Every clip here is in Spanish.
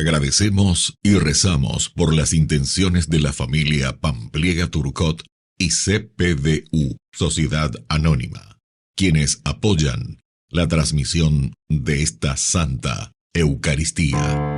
Agradecemos y rezamos por las intenciones de la familia Pampliega Turcot y CPDU, Sociedad Anónima, quienes apoyan la transmisión de esta Santa Eucaristía.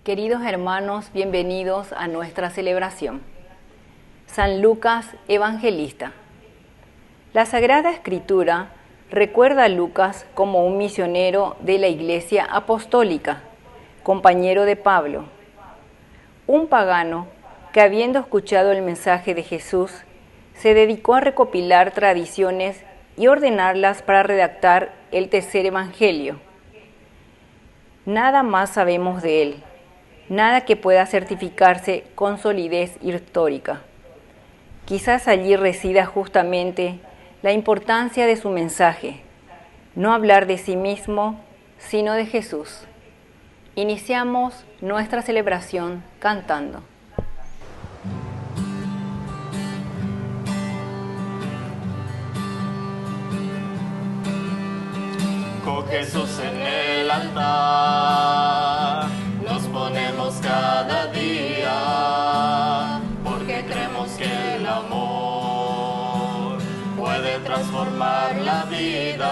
Queridos hermanos, bienvenidos a nuestra celebración. San Lucas Evangelista. La Sagrada Escritura recuerda a Lucas como un misionero de la Iglesia Apostólica, compañero de Pablo, un pagano que, habiendo escuchado el mensaje de Jesús, se dedicó a recopilar tradiciones y ordenarlas para redactar el tercer Evangelio. Nada más sabemos de él. Nada que pueda certificarse con solidez histórica. Quizás allí resida justamente la importancia de su mensaje, no hablar de sí mismo, sino de Jesús. Iniciamos nuestra celebración cantando. Con Jesús en el altar nos ponemos cada día, porque creemos que el amor puede transformar la vida.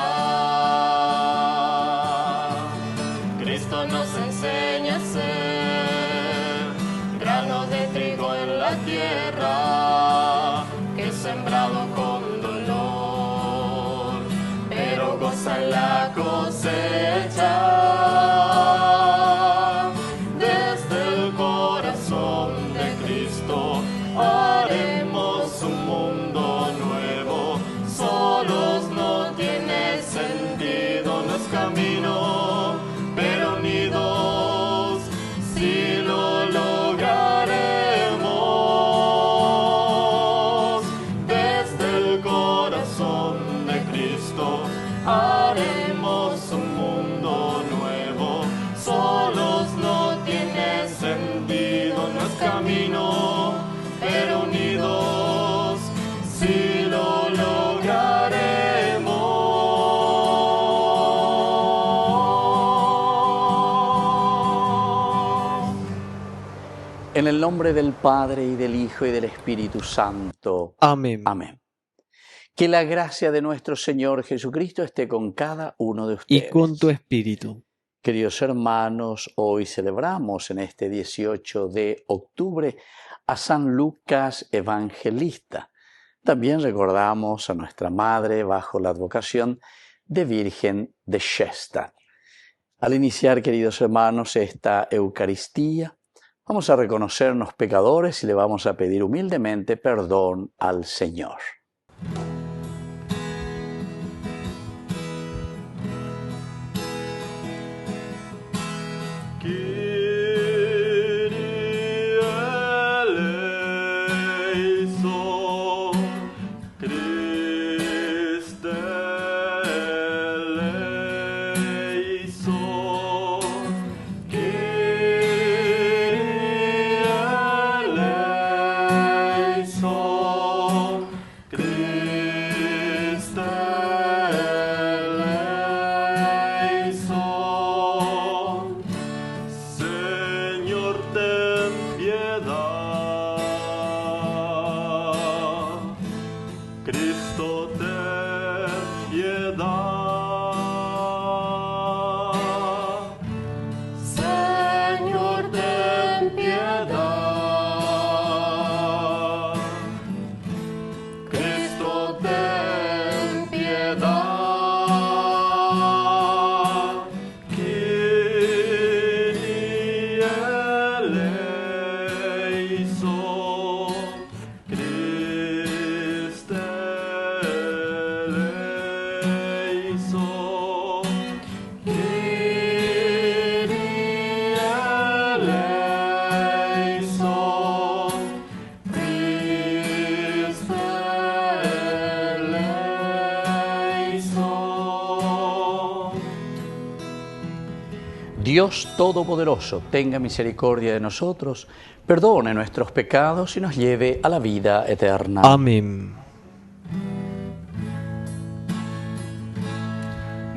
Cristo nos enseña a ser granos de trigo en la tierra, que es sembrado con dolor, pero goza la cosecha. Haremos un mundo nuevo, solos no tiene sentido nuestro camino, pero unidos sí lo lograremos. Desde el corazón de Cristo haremos un mundo nuevo, solos no tiene sentido nuestro camino, pero unidos sí lo lograremos. En el nombre del Padre, y del Hijo, y del Espíritu Santo. Amén. Amén. Que la gracia de nuestro Señor Jesucristo esté con cada uno de ustedes. Y con tu espíritu. Queridos hermanos, hoy celebramos en este 18 de octubre a San Lucas Evangelista. También recordamos a nuestra Madre bajo la advocación de Virgen de Sestad. Al iniciar, queridos hermanos, esta Eucaristía, vamos a reconocernos pecadores y le vamos a pedir humildemente perdón al Señor. Cristo Dios Todopoderoso, tenga misericordia de nosotros, perdone nuestros pecados y nos lleve a la vida eterna. Amén.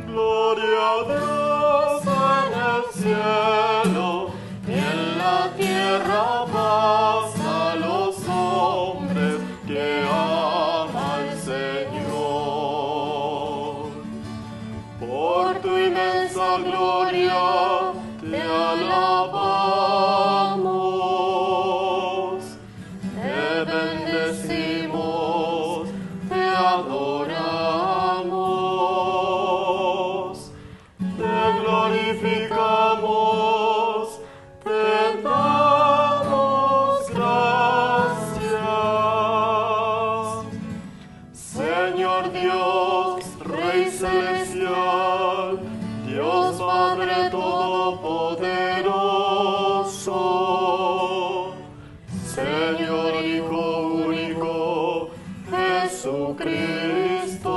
Gloria a Dios en el cielo y en la tierra paz a los hombres que ama al Señor. Por tu inmensa gloria te alabamos, te bendecimos, te adoramos, te glorificamos, te damos gracias. Señor Dios, Rey celestial, Dios Padre Todopoderoso, Señor Hijo único, Jesucristo,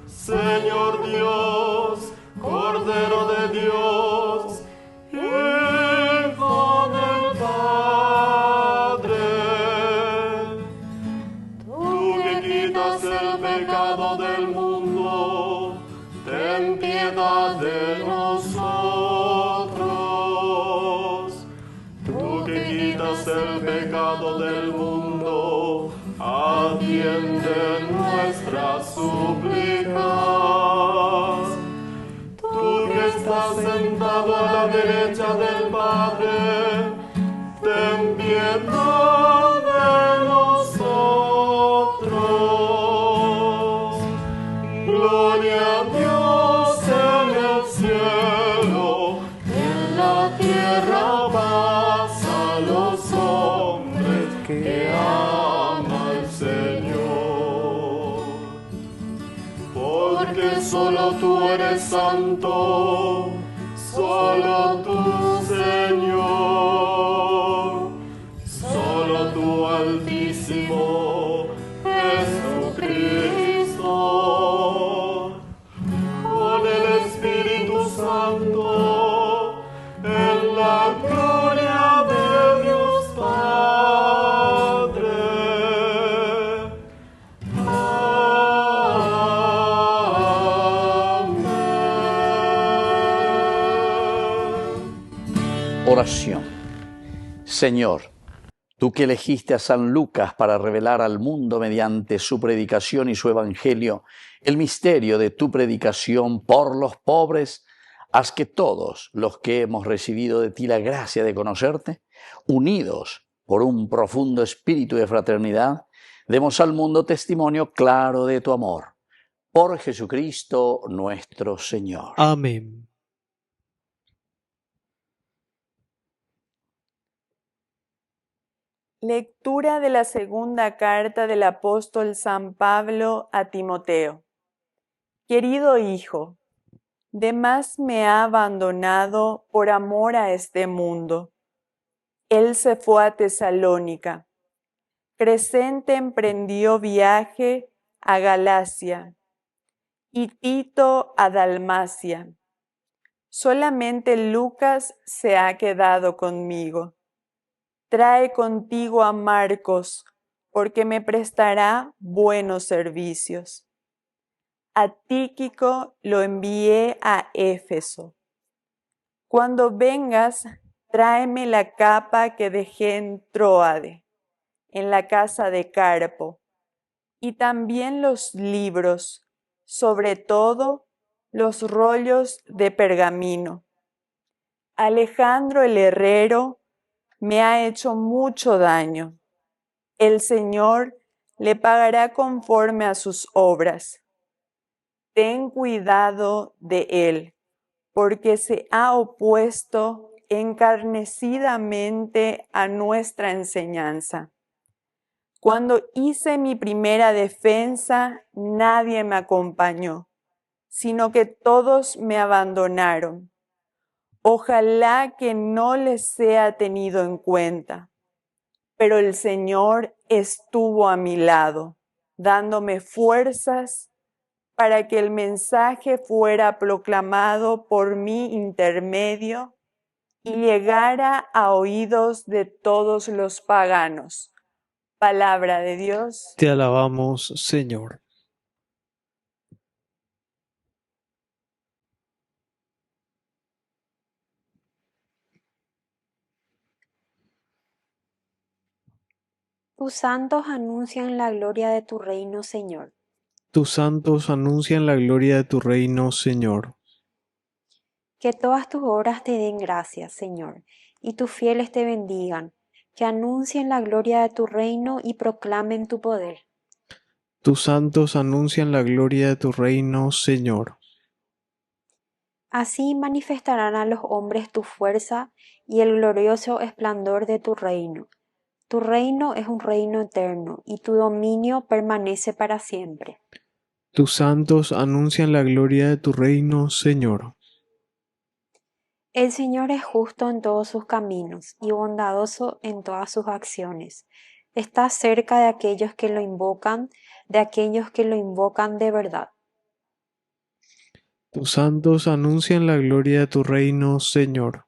Señor Dios, Cordero de Dios, Hijo del Padre, tú que quitas el pecado del mundo, ten piedad de nosotros. Tú que quitas el pecado del mundo, atiende nuestras súplicas. Tú que estás sentado a la derecha del Padre, ten piedad de nosotros. Gloria a Dios en el cielo, en la tierra paz a los hombres que ama al Señor. Porque solo tú eres santo, solo tú, Señor, solo tú, Altísimo Jesucristo, con el Espíritu Santo, en la gloria de Dios Padre. Amén. Oración. Señor, tú que elegiste a San Lucas para revelar al mundo mediante su predicación y su evangelio el misterio de tu predicación por los pobres, haz que todos los que hemos recibido de ti la gracia de conocerte, unidos por un profundo espíritu de fraternidad, demos al mundo testimonio claro de tu amor. Por Jesucristo nuestro Señor. Amén. Lectura de la segunda carta del apóstol San Pablo a Timoteo. Querido hijo, Demas me ha abandonado por amor a este mundo. Él se fue a Tesalónica. Crescente emprendió viaje a Galacia y Tito a Dalmacia. Solamente Lucas se ha quedado conmigo. Trae contigo a Marcos, porque me prestará buenos servicios. A Tíquico lo envié a Éfeso. Cuando vengas, tráeme la capa que dejé en Tróade, en la casa de Carpo, y también los libros, sobre todo los rollos de pergamino. Alejandro el herrero me ha hecho mucho daño. El Señor le pagará conforme a sus obras. Ten cuidado de él, porque se ha opuesto encarnecidamente a nuestra enseñanza. Cuando hice mi primera defensa, nadie me acompañó, sino que todos me abandonaron. Ojalá que no les sea tenido en cuenta. Pero el Señor estuvo a mi lado, dándome fuerzas para que el mensaje fuera proclamado por mi intermedio y llegara a oídos de todos los paganos. Palabra de Dios. Te alabamos, Señor. Tus santos anuncian la gloria de tu reino, Señor. Tus santos anuncian la gloria de tu reino, Señor. Que todas tus obras te den gracias, Señor, y tus fieles te bendigan, que anuncien la gloria de tu reino y proclamen tu poder. Tus santos anuncian la gloria de tu reino, Señor. Así manifestarán a los hombres tu fuerza y el glorioso esplendor de tu reino. Tu reino es un reino eterno, y tu dominio permanece para siempre. Tus santos anuncian la gloria de tu reino, Señor. El Señor es justo en todos sus caminos y bondadoso en todas sus acciones. Está cerca de aquellos que lo invocan de verdad. Tus santos anuncian la gloria de tu reino, Señor.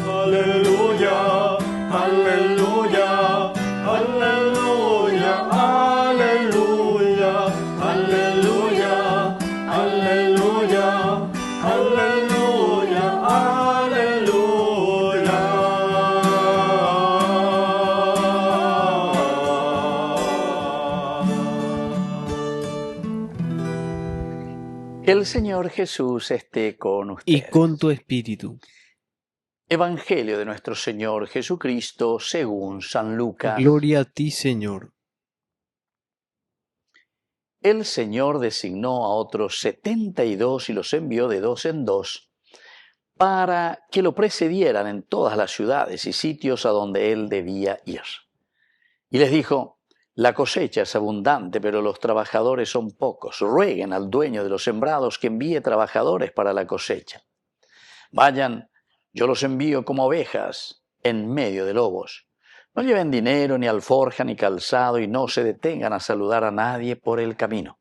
Aleluya, aleluya, aleluya, aleluya, aleluya, aleluya, aleluya, aleluya. Que el Señor Jesús esté con Y ustedes. con tu espíritu. Evangelio de nuestro Señor Jesucristo según San Lucas. Gloria a ti, Señor. El Señor designó a otros 72 y los envió de dos en dos para que lo precedieran en todas las ciudades y sitios a donde él debía ir. Y les dijo: la cosecha es abundante, pero los trabajadores son pocos. Rueguen al dueño de los sembrados que envíe trabajadores para la cosecha. Vayan, yo los envío como ovejas en medio de lobos. No lleven dinero, ni alforja, ni calzado, y no se detengan a saludar a nadie por el camino.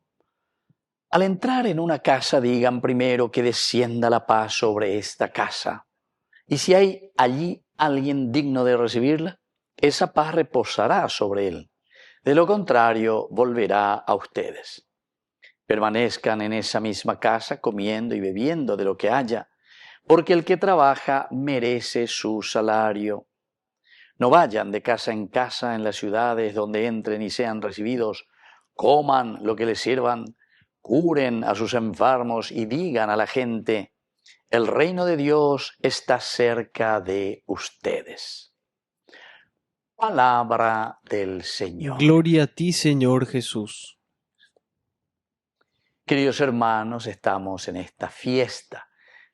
Al entrar en una casa, digan primero que descienda la paz sobre esta casa. Y si hay allí alguien digno de recibirla, esa paz reposará sobre él. De lo contrario, volverá a ustedes. Permanezcan en esa misma casa, comiendo y bebiendo de lo que haya, porque el que trabaja merece su salario. No vayan de casa en casa en las ciudades donde entren y sean recibidos. Coman lo que les sirvan, curen a sus enfermos y digan a la gente: el reino de Dios está cerca de ustedes. Palabra del Señor. Gloria a ti, Señor Jesús. Queridos hermanos, estamos en esta fiesta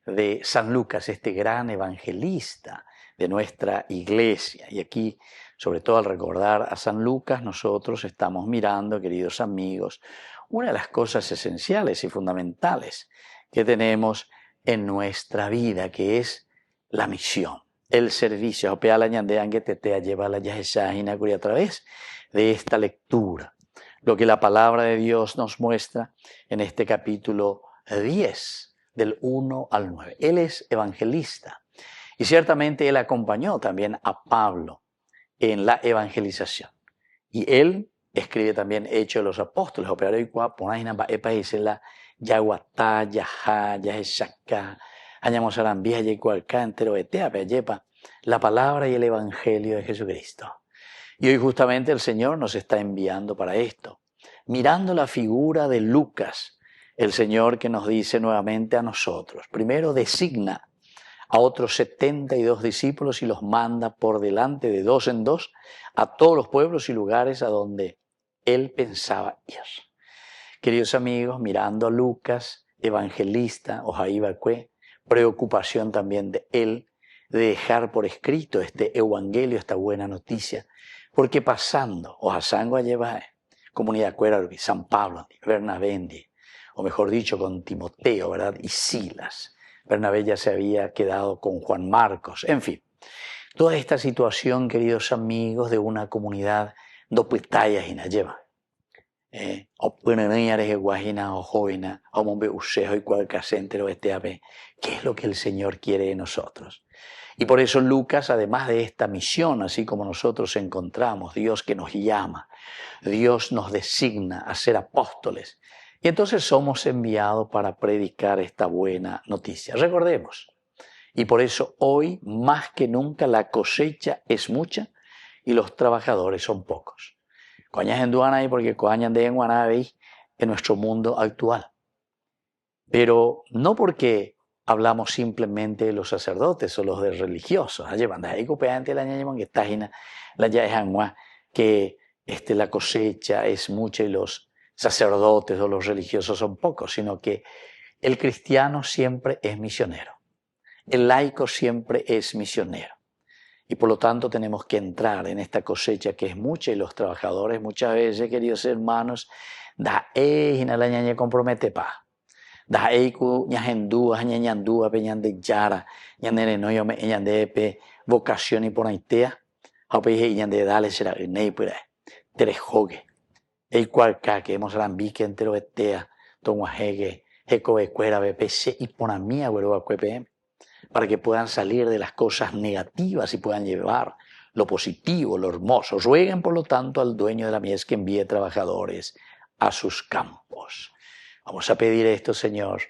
de San Lucas, este gran evangelista de nuestra iglesia. Y aquí, sobre todo al recordar a San Lucas, nosotros estamos mirando, queridos amigos, una de las cosas esenciales y fundamentales que tenemos en nuestra vida, que es la misión, el servicio. A través de esta lectura, lo que la palabra de Dios nos muestra en este capítulo 10, del 1 al 9. Él es evangelista y ciertamente él acompañó también a Pablo en la evangelización. Y él escribe también Hechos de los Apóstoles. La palabra y el evangelio de Jesucristo. Y hoy justamente el Señor nos está enviando para esto, mirando la figura de Lucas, el Señor que nos dice nuevamente a nosotros. Primero designa a otros 72 discípulos y los manda por delante de dos en dos a todos los pueblos y lugares a donde él pensaba ir. Queridos amigos, mirando a Lucas, evangelista, preocupación también de él, de dejar por escrito este evangelio, esta buena noticia, porque pasando, ojasango a llevar, comunidad cuerarbi, San Pablo, Bernabé, o mejor dicho, con Timoteo, ¿verdad? Y Silas, Bernabé ya se había quedado con Juan Marcos. En fin, toda esta situación, queridos amigos, de una comunidad no pitaya y na lleva. ¿Qué es lo que el Señor quiere de nosotros? Y por eso Lucas, además de esta misión, así como nosotros encontramos, Dios que nos llama, Dios nos designa a ser apóstoles, y entonces somos enviados para predicar esta buena noticia. Recordemos, y por eso hoy más que nunca la cosecha es mucha y los trabajadores son pocos. Coñas en Duana y porque coñan de Guanabí en nuestro mundo actual. Pero no porque hablamos simplemente de los sacerdotes o los de religiosos. Que la cosecha es mucha y los sacerdotes o los religiosos son pocos, sino que el cristiano siempre es misionero. El laico siempre es misionero. Y por lo tanto tenemos que entrar en esta cosecha que es mucha y los trabajadores muchas veces, queridos hermanos, da la ñaña compromete pa. Da ku ñahendúa, ñañandúa, peñande yara, ñandere no yo me ñandepe vocación y por aitea, apeje y ñande dale será neipura, terejogue. El cualca que hemos rambique entero etea, tomuajegue, ecobecuera, bepese y por a mí agüero a cuepm. Para que puedan salir de las cosas negativas y puedan llevar lo positivo, lo hermoso. Rueguen, por lo tanto, al dueño de la mies que envíe trabajadores a sus campos. Vamos a pedir esto, Señor,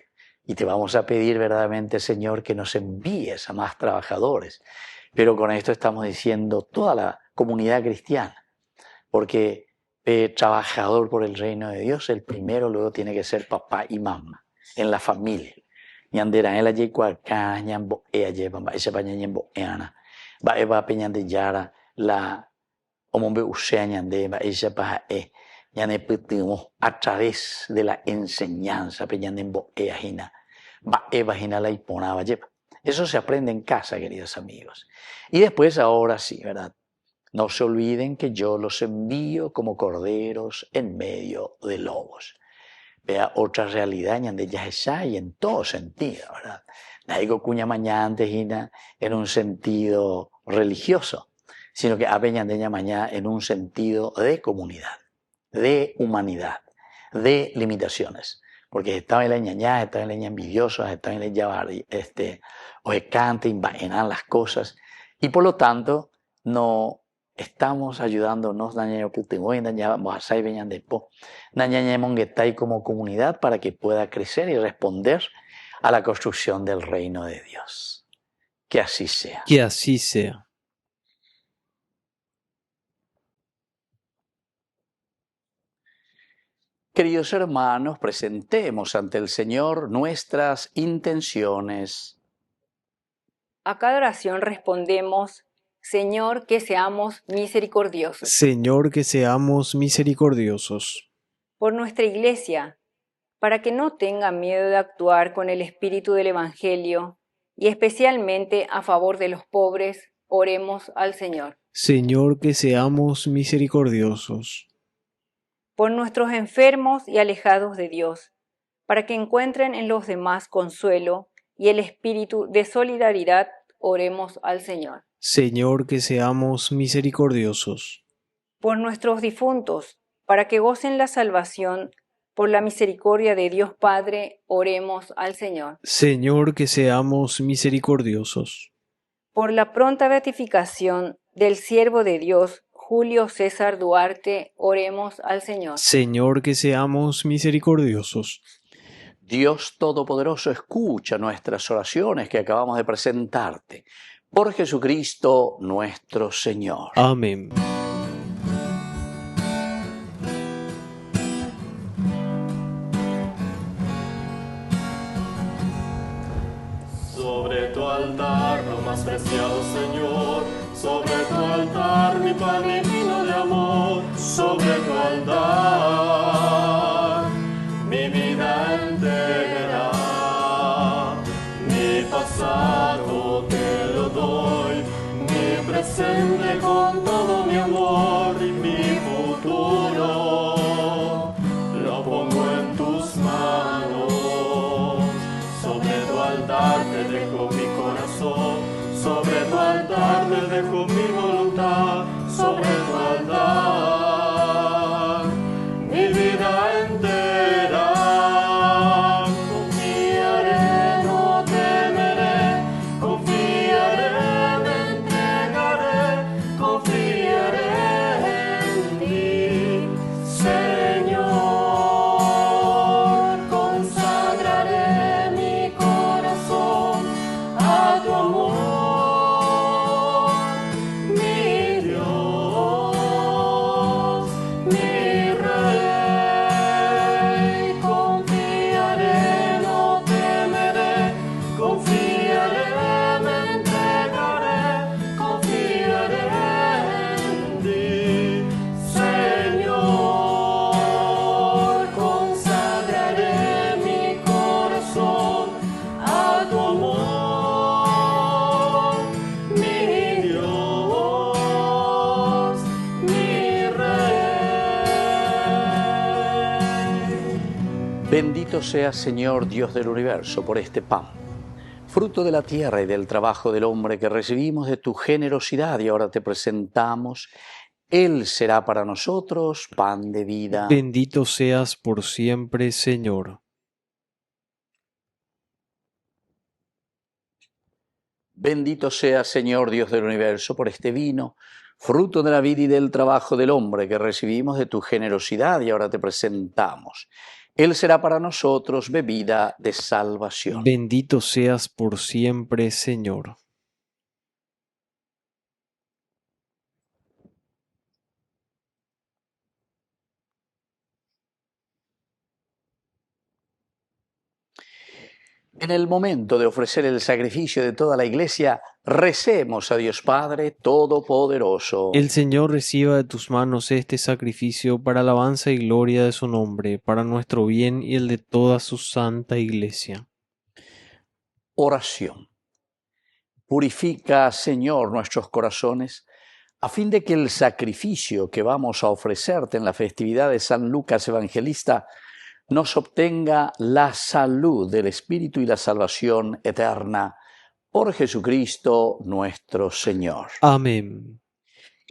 y te vamos a pedir verdaderamente, Señor, que nos envíes a más trabajadores. Pero con esto estamos diciendo toda la comunidad cristiana, porque trabajador por el reino de Dios, el primero luego tiene que ser papá y mamá, en la familia. Ñandera en la yecuaca, ñambo ea lleva, esa paña ñambo eana, va eva peñande yara, la omombe usea ñande, va esa paja ñane putimos a través de la enseñanza, peñande ea jina, va eva jina la iponaba lleva. Eso se aprende en casa, queridos amigos. Y después, ahora sí, ¿verdad? No se olviden que yo los envío como corderos en medio de lobos. Vea otra realidad de Yahesha y en todo sentido, ¿verdad? No digo cuña mañana en un sentido religioso, sino que de mañana en un sentido de comunidad, de humanidad, de limitaciones. Porque estaba en la ñañá, estaba en la ña envidiosa, estaba en la llevar, o cante, invaenan las cosas, y por lo tanto no estamos ayudándonos como comunidad para que pueda crecer y responder a la construcción del reino de Dios. Que así sea. Que así sea. Queridos hermanos, presentemos ante el Señor nuestras intenciones. A cada oración respondemos: Señor, que seamos misericordiosos. Señor, que seamos misericordiosos. Por nuestra Iglesia, para que no tenga miedo de actuar con el espíritu del Evangelio y especialmente a favor de los pobres, oremos al Señor. Señor, que seamos misericordiosos. Por nuestros enfermos y alejados de Dios, para que encuentren en los demás consuelo y el espíritu de solidaridad, oremos al Señor. Señor, que seamos misericordiosos. Por nuestros difuntos, para que gocen la salvación, por la misericordia de Dios Padre, oremos al Señor. Señor, que seamos misericordiosos. Por la pronta beatificación del siervo de Dios, Julio César Duarte, oremos al Señor. Señor, que seamos misericordiosos. Dios Todopoderoso, escucha nuestras oraciones que acabamos de presentarte. Por Jesucristo nuestro Señor. Amén. Sobre tu altar, lo más preciado, Señor, sobre tu altar, mi pan y vino de amor, sobre tu altar, mi vida entera, mi pasado te lo doy, mi presente con todo mi amor y mi futuro, lo pongo en tus manos, sobre tu altar. Bendito seas, Señor, Dios del universo, por este pan, fruto de la tierra y del trabajo del hombre que recibimos de tu generosidad y ahora te presentamos. Él será para nosotros pan de vida. Bendito seas por siempre, Señor. Bendito seas, Señor, Dios del universo, por este vino, fruto de la vida y del trabajo del hombre que recibimos de tu generosidad y ahora te presentamos. Él será para nosotros bebida de salvación. Bendito seas por siempre, Señor. En el momento de ofrecer el sacrificio de toda la Iglesia, recemos a Dios Padre Todopoderoso. El Señor reciba de tus manos este sacrificio para alabanza y gloria de su nombre, para nuestro bien y el de toda su santa Iglesia. Oración. Purifica, Señor, nuestros corazones, a fin de que el sacrificio que vamos a ofrecerte en la festividad de San Lucas Evangelista nos obtenga la salud del Espíritu y la salvación eterna. Por Jesucristo nuestro Señor. Amén.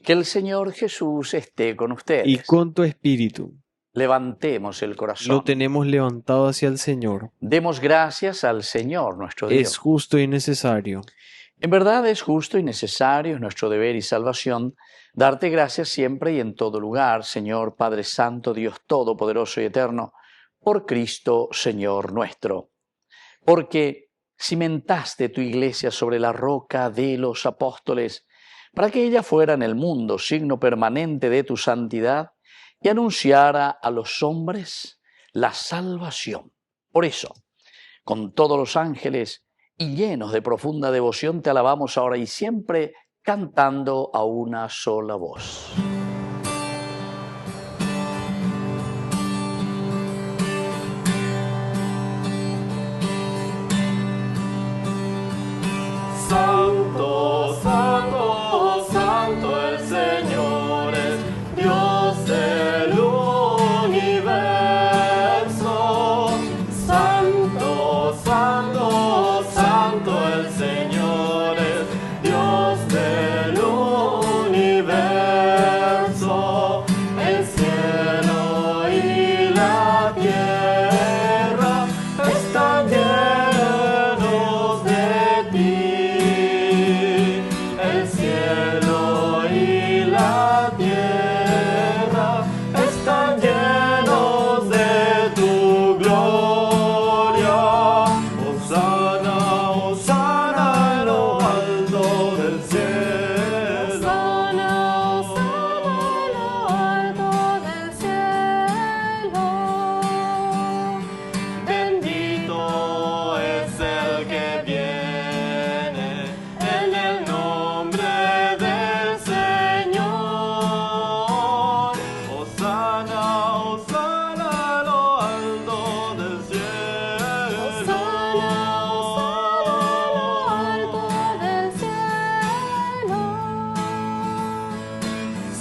Que el Señor Jesús esté con ustedes. Y con tu espíritu. Levantemos el corazón. Lo tenemos levantado hacia el Señor. Demos gracias al Señor nuestro Dios. Es justo y necesario. En verdad es justo y necesario, es nuestro deber y salvación, darte gracias siempre y en todo lugar, Señor Padre Santo, Dios Todopoderoso y Eterno, por Cristo, Señor nuestro. Porque cimentaste tu iglesia sobre la roca de los apóstoles, para que ella fuera en el mundo signo permanente de tu santidad y anunciara a los hombres la salvación. Por eso, con todos los ángeles y llenos de profunda devoción, te alabamos ahora y siempre, cantando a una sola voz. Santo, santo, santo el Señor es, Dios del universo. Santo, santo, santo el Señor es, Dios del universo. El cielo y la tierra están llenos de ti. El cielo y la tierra están llenos de tu gloria. Hosana, hosana en lo alto del cielo. Hosana, hosana en lo alto del cielo. Bendito es el que viene en el nombre del Señor. Hosana, hosana en lo alto del cielo. Hosana, hosana en lo alto del cielo.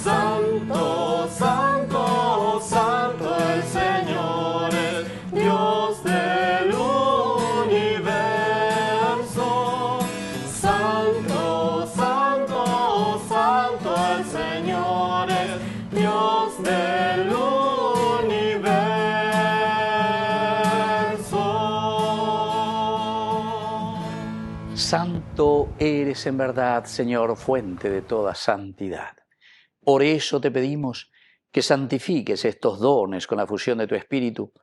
Santo, santo, santo el Señor es, Dios del universo. Santo, santo, santo el Señor es, Dios del universo. Santo eres en verdad, Señor, fuente de toda santidad. Por eso te pedimos que santifiques estos dones con la fusión de tu Espíritu,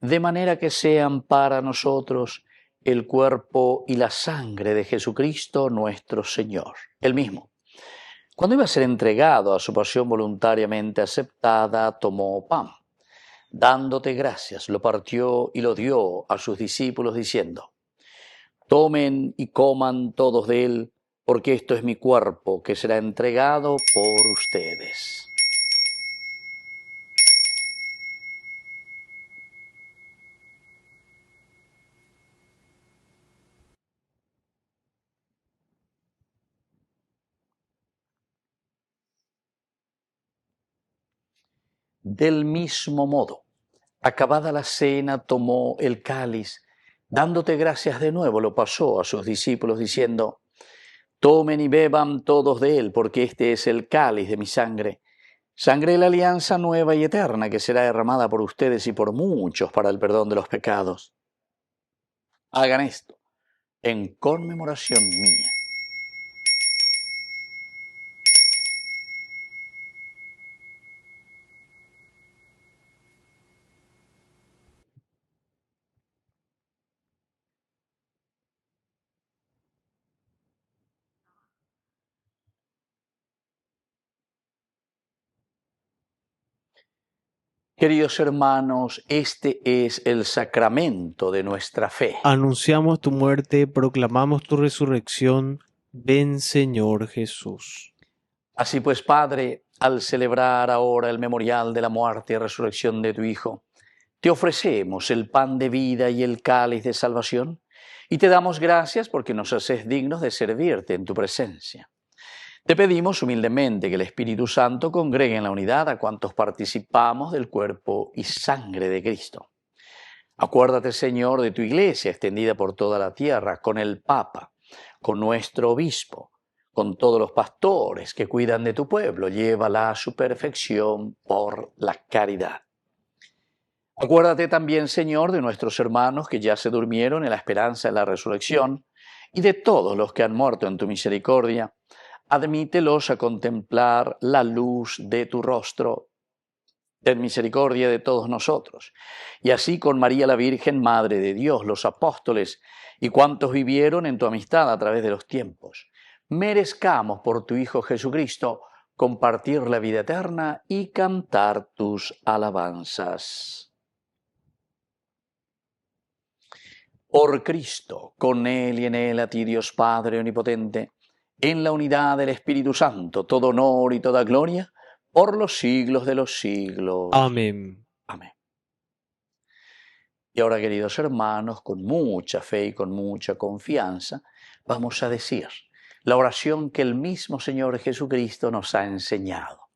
de manera que sean para nosotros el cuerpo y la sangre de Jesucristo nuestro Señor. Él mismo, cuando iba a ser entregado a su pasión voluntariamente aceptada, tomó pan. Dándote gracias, lo partió y lo dio a sus discípulos diciendo: tomen y coman todos de él, porque esto es mi cuerpo que será entregado por ustedes. Del mismo modo, Acabada la cena, tomó el cáliz, dándote gracias de nuevo, lo pasó a sus discípulos diciendo: tomen y beban todos de él, porque este es el cáliz de mi sangre, sangre de la alianza nueva y eterna, que será derramada por ustedes y por muchos para el perdón de los pecados. Hagan esto en conmemoración mía. Queridos hermanos, este es el sacramento de nuestra fe. Anunciamos tu muerte, proclamamos tu resurrección. Ven, Señor Jesús. Así pues, Padre, al celebrar ahora el memorial de la muerte y resurrección de tu Hijo, te ofrecemos el pan de vida y el cáliz de salvación, y te damos gracias porque nos haces dignos de servirte en tu presencia. Te pedimos humildemente que el Espíritu Santo congregue en la unidad a cuantos participamos del cuerpo y sangre de Cristo. Acuérdate, Señor, de tu Iglesia extendida por toda la tierra, con el Papa, con nuestro obispo, con todos los pastores que cuidan de tu pueblo. Llévala a su perfección por la caridad. Acuérdate también, Señor, de nuestros hermanos que ya se durmieron en la esperanza de la resurrección y de todos los que han muerto en tu misericordia. Admítelos a contemplar la luz de tu rostro. Ten misericordia de todos nosotros. Y así con María la Virgen, Madre de Dios, los apóstoles y cuantos vivieron en tu amistad a través de los tiempos, merezcamos por tu Hijo Jesucristo compartir la vida eterna y cantar tus alabanzas. Por Cristo, con Él y en Él, a ti Dios Padre Omnipotente, en la unidad del Espíritu Santo, todo honor y toda gloria, por los siglos de los siglos. Amén. Amén. Y ahora, queridos hermanos, con mucha fe y con mucha confianza, vamos a decir la oración que el mismo Señor Jesucristo nos ha enseñado.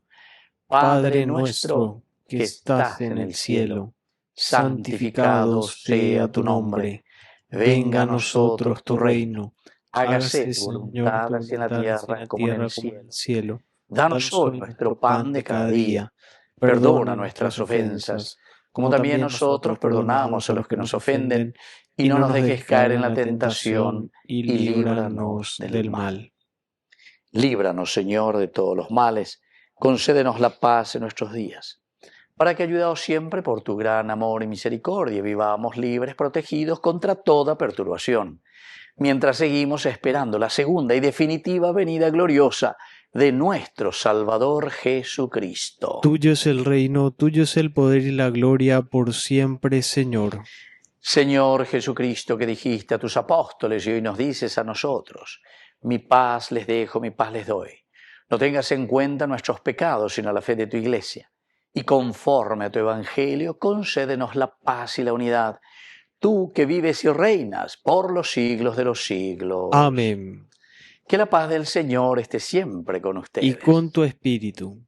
Padre nuestro que estás en el cielo, santificado sea tu nombre. Venga a nosotros tu reino. Hágase tu voluntad así en la tierra como en el cielo. Danos hoy nuestro pan de cada día. Perdona nuestras ofensas, como también nosotros perdonamos a los que nos ofenden. Y no nos dejes caer en la tentación, y líbranos del mal. Líbranos, Señor, de todos los males. Concédenos la paz en nuestros días, para que, ayudados siempre por tu gran amor y misericordia, vivamos libres, protegidos contra toda perturbación, mientras seguimos esperando la segunda y definitiva venida gloriosa de nuestro Salvador Jesucristo. Tuyo es el reino, tuyo es el poder y la gloria por siempre, Señor. Señor Jesucristo, que dijiste a tus apóstoles y hoy nos dices a nosotros: mi paz les dejo, mi paz les doy. No tengas en cuenta nuestros pecados, sino la fe de tu Iglesia. Y conforme a tu Evangelio, concédenos la paz y la unidad. Tú que vives y reinas por los siglos de los siglos. Amén. Que la paz del Señor esté siempre con ustedes. Y con tu espíritu.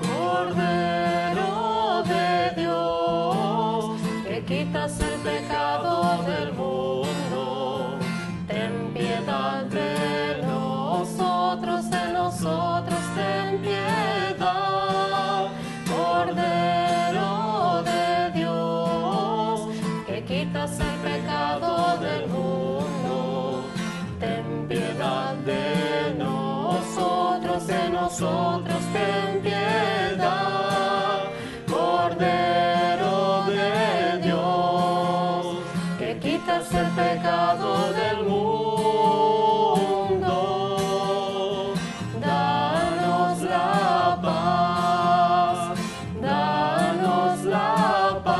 Cordero de Dios, que quitas el pecado del mundo, ten piedad de nosotros ten piedad. Cordero de Dios, que quitas el pecado del mundo, ten piedad de nosotros ten piedad. Cordero de Dios, que quitas el pecado del mundo, danos la paz, danos la paz.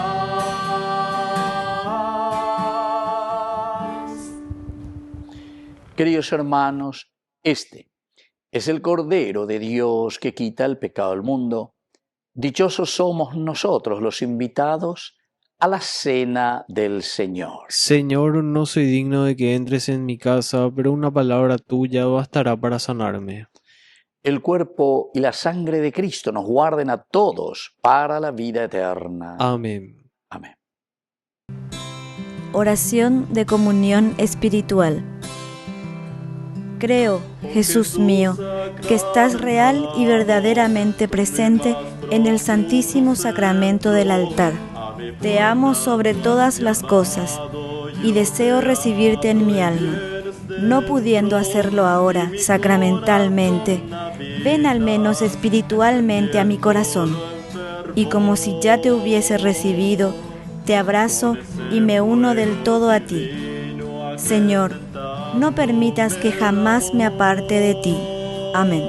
Queridos hermanos, este es el Cordero de Dios que quita el pecado del mundo. Dichosos somos nosotros los invitados a la cena del Señor. Señor, no soy digno de que entres en mi casa, pero una palabra tuya bastará para sanarme. El cuerpo y la sangre de Cristo nos guarden a todos para la vida eterna. Amén. Amén. Oración de comunión espiritual. Creo, Jesús mío, que estás real y verdaderamente presente en el Santísimo Sacramento del altar. Te amo sobre todas las cosas y deseo recibirte en mi alma. No pudiendo hacerlo ahora sacramentalmente, ven al menos espiritualmente a mi corazón. Y como si ya te hubiese recibido, te abrazo y me uno del todo a ti. Señor, no permitas que jamás me aparte de ti. Amén.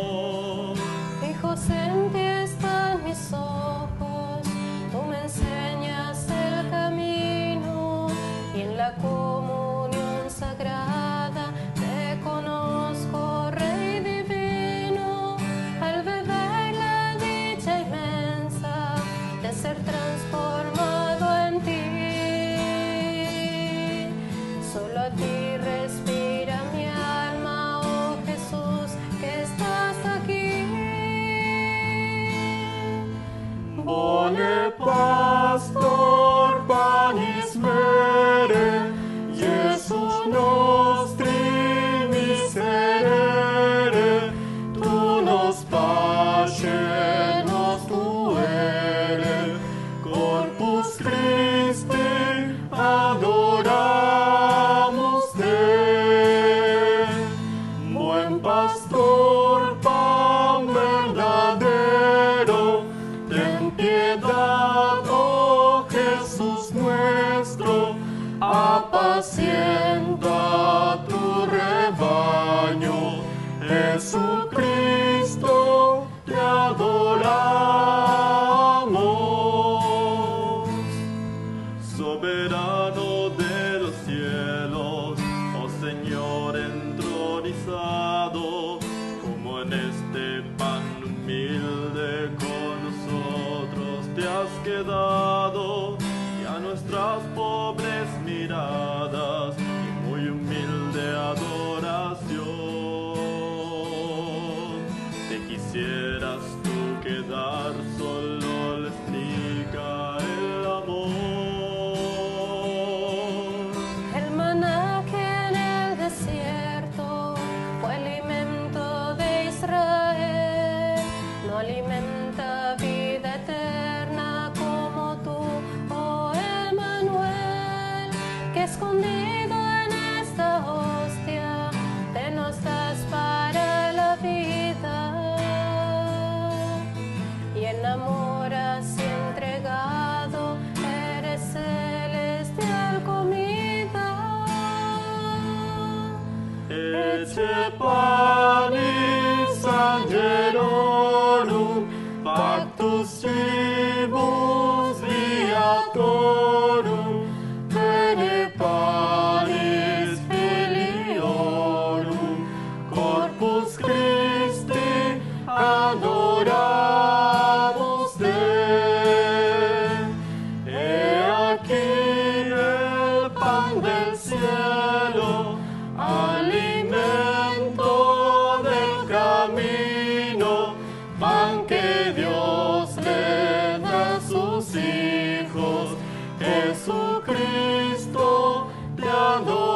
Fijos en ti están mis ojos, tú me enseñas el camino, y en la comunión sagrada te conozco, Rey divino, al beber la dicha inmensa de ser transformado en ti. Solo a ti respira mi alma, oh Jesús, que estás aquí. Bone pastor panis mere, Iesus nostri miserere, tu nos pace, nos tuere, corpus Christi adoramos te. Buen pastor, pan verdadero, ten piedad, oh Jesús nuestro, apacienta tu rebaño. Jesucristo, te adoramos. Soberano de los cielos, oh Señor entronizado, como en este pan humilde con nosotros te has quedado, y a nuestras pobres miradas y muy humilde adoración te quisieras tú quedar, solo le explica el amor. El maná que en el desierto fue alimento de Israel, no alimenta vida eterna como tú, oh Emmanuel, que escondido en esta hostia te nos das para la vida, y en amor así entregado eres celestial comida. Ecce panis angelorum, pactus cibus viatorum, pene panis filiorum, corpus Christi adoramos te. He aquí el pan del cielo, alimento del camino, pan que Dios le da a sus hijos. Jesucristo, te adoramos.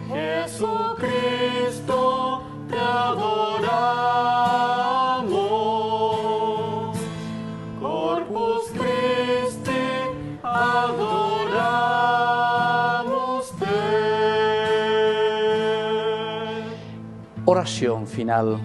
Jesucristo, te adoramos. Corpus Christi, adoramos te. Oración final.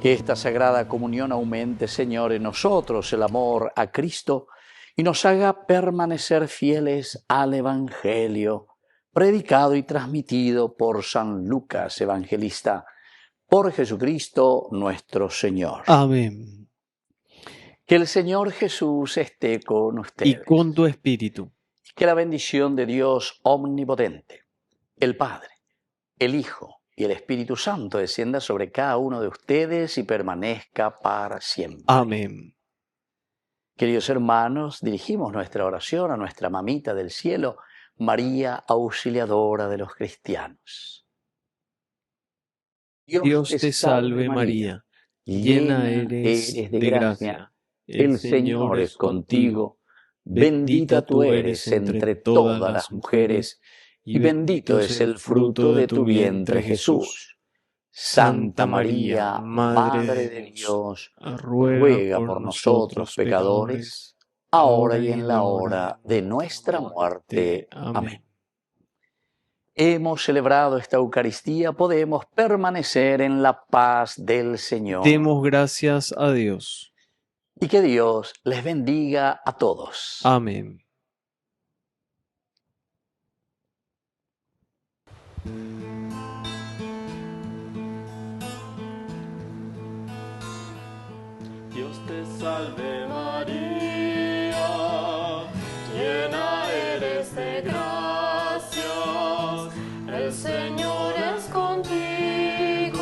Que esta sagrada comunión aumente, Señor, en nosotros el amor a Cristo y nos haga permanecer fieles al Evangelio, predicado y transmitido por San Lucas Evangelista, por Jesucristo nuestro Señor. Amén. Que el Señor Jesús esté con ustedes. Y con tu espíritu. Que la bendición de Dios omnipotente, el Padre, el Hijo y el Espíritu Santo descienda sobre cada uno de ustedes y permanezca para siempre. Amén. Queridos hermanos, dirigimos nuestra oración a nuestra mamita del cielo, María, auxiliadora de los cristianos. Dios te salve María, llena eres de gracia, el Señor es contigo, bendita tú eres entre todas las mujeres, y bendito es el fruto de tu vientre Jesús. Santa María, Madre de Dios, ruega por nosotros pecadores, ahora y en la hora de nuestra muerte. Amén. Hemos celebrado esta Eucaristía, podemos permanecer en la paz del Señor. Demos gracias a Dios. Y que Dios les bendiga a todos. Amén. Dios te salve María, llena eres de gracia, el Señor es contigo,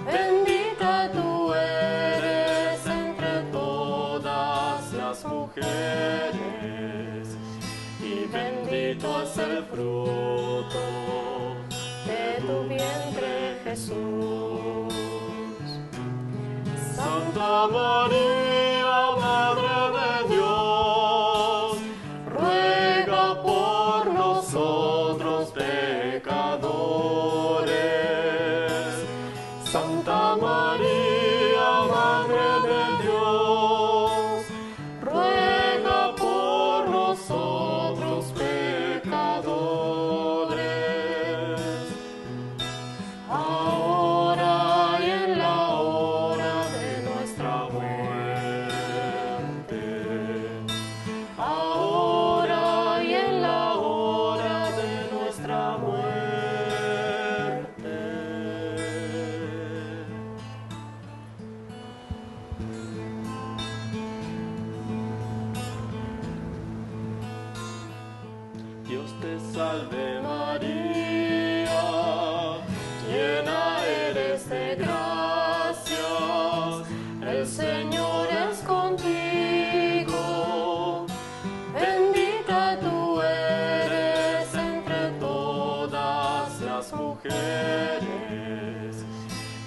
bendita tú eres entre todas las mujeres, y bendito es el fruto de tu vientre Jesús. Santa María, Madre de Dios, ruega por nosotros pecadores. Santa María, Madre de Dios, ruega por nosotros pecadores. Ahora y en la hora de nuestra muerte. Ahora y en la hora de nuestra muerte. Dios te salve María, llena eres de gracia, el Señor es contigo, bendita tú eres entre todas las mujeres,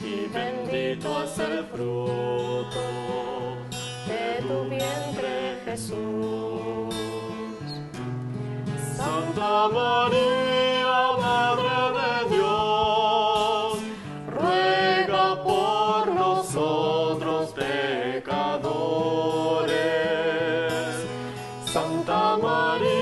y bendito es el fruto de tu vientre Jesús. Santa María, Madre de Dios, ruega por nosotros pecadores. Santa María,